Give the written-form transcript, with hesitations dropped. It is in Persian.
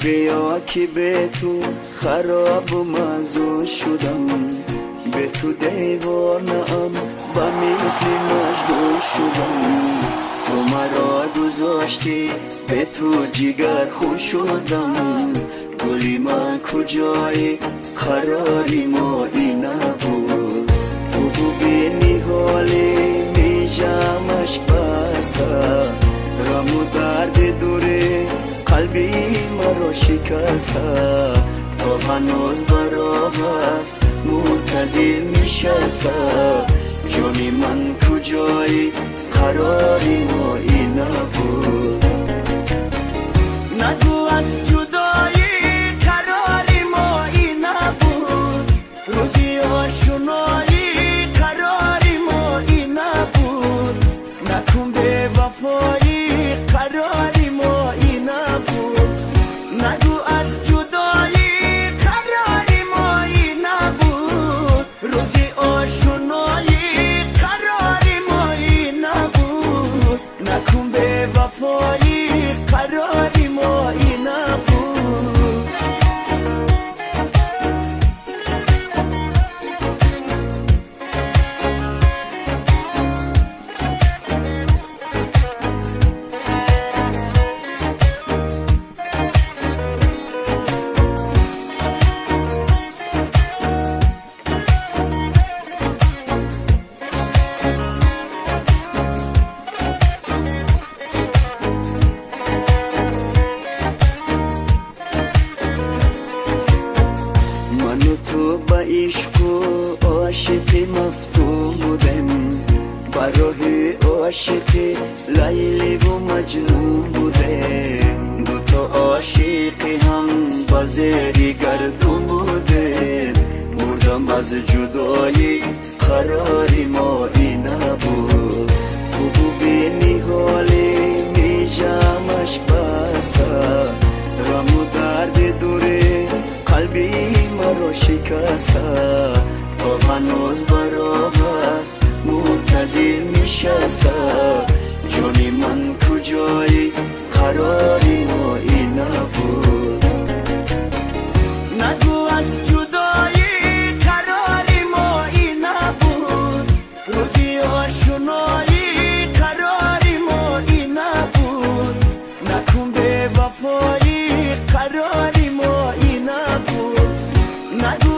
بیا که به تو خراب و مزو شدم، به تو دیوانه‌ام و مثل مجنون شدم. تو مرا گذاشتی به تو جگر خون شدم. گلی من کجای قراری ما این نبود. تو ببینی حالی میجمش بسته، غم و درد دوره قلبی مرا شکسته. تو هنوز برابر منتظر نشسته. جانی من کجای قراری ما این نبود. نگو از جدایی قراری ما این نبود. روزی آشنایی قراری ما این نبود. نکن به وفایی قراری ما این نبود. نگو از جدایی قراری ما این نبود. روزی آشنایی قراری ما این نبود. نکن به وفایی قراری ما این نبود. تو با عشق و عاشقی مفتون بودم. برای عاشقی لیلی و مجنون بودم. دو تا عاشقی هم با زیری گردون بودم. مردم از جدایی قراری ما این نبود. تو ببینی حالی میجمش بسته، غم و درد دوره قلبی مرا شکسته. تو هنوز برابر منتظر نشسته. جانی من کجای قراری ما این نبود. نگو از جدایی قراری ما این نبود. روزی آشنایی قراری ما این نبود. نکن به وفایی قراری ما این نبود. نگو